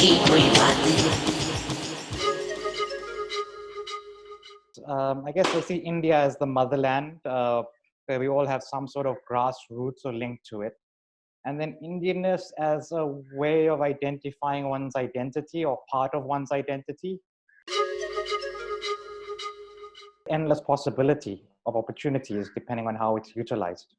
I guess I see India as the motherland, where we all have some sort of grassroots or link to it. And then Indianness as a way of identifying one's identity or part of one's identity. Endless possibility of opportunities depending on how it's utilized.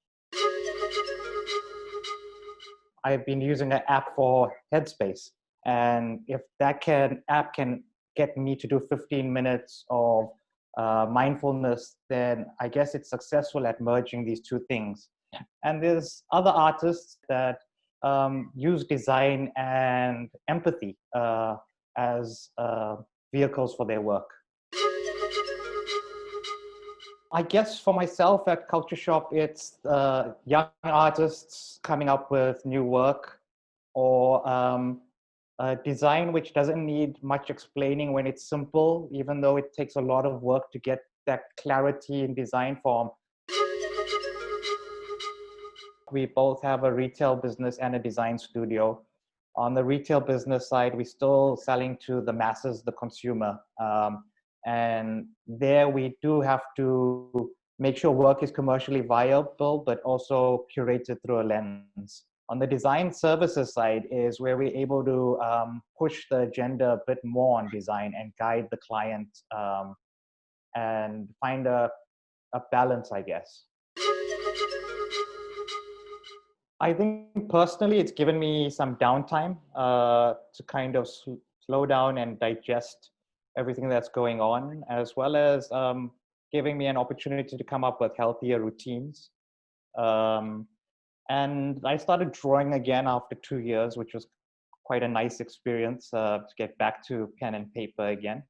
I've been using an app for Headspace. And if that app can get me to do 15 minutes of mindfulness, then I guess it's successful at merging these two things. And there's other artists that use design and empathy as vehicles for their work. I guess for myself at Culture Shop, it's young artists coming up with new work, or design which doesn't need much explaining when it's simple, even though it takes a lot of work to get that clarity in design form. We both have a retail business and a design studio. On the retail business side, we're still selling to the masses, the consumer. And there we do have to make sure work is commercially viable, but also curated through a lens. On the design services side is where we're able to push the agenda a bit more on design and guide the client and find a balance, I guess. I think personally, it's given me some downtime to kind of slow down and digest everything that's going on, as well as giving me an opportunity to come up with healthier routines. And I started drawing again after 2 years, which was quite a nice experience to get back to pen and paper again.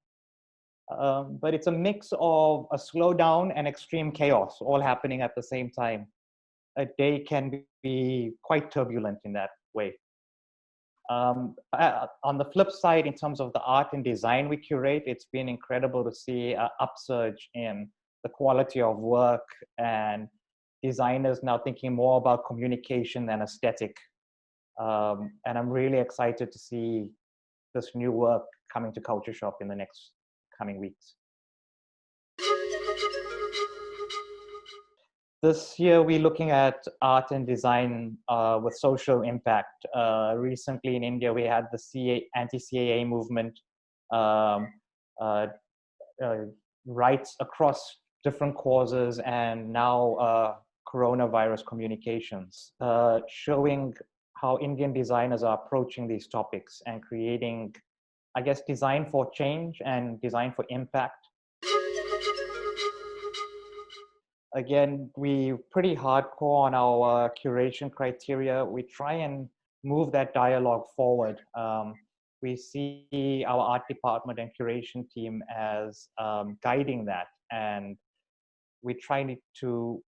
But it's a mix of a slowdown and extreme chaos all happening at the same time. A day can be quite turbulent in that way. On the flip side, in terms of the art and design we curate, it's been incredible to see an upsurge in the quality of work and designers now thinking more about communication than aesthetic. And I'm really excited to see this new work coming to Culture Shop in the next coming weeks. This year, we're looking at art and design with social impact. Recently in India, we had the anti-CAA movement, rights across different causes, and now coronavirus communications, showing how Indian designers are approaching these topics and creating, I guess, design for change and design for impact. Again, we're pretty hardcore on our curation criteria. We try and move that dialogue forward. We see our art department and curation team as guiding that, and we try to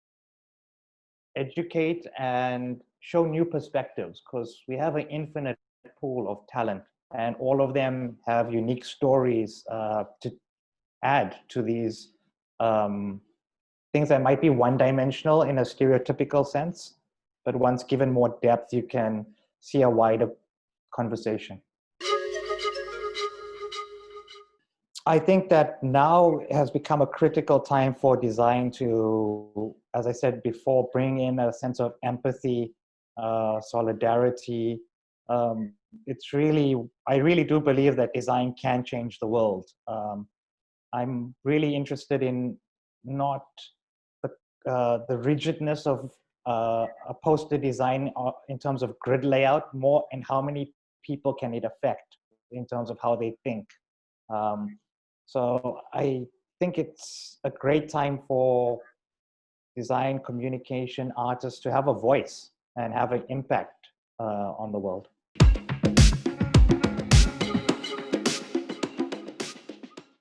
educate and show new perspectives, because we have an infinite pool of talent, and all of them have unique stories to add to these things that might be one-dimensional in a stereotypical sense, but once given more depth, you can see a wider conversation. I think that now has become a critical time for design to, as I said before, bring in a sense of empathy, solidarity. I really do believe that design can change the world. I'm really interested in not the rigidness of a poster design in terms of grid layout, more in how many people can it affect in terms of how they think. So I think it's a great time for design, communication, artists to have a voice and have an impact on the world.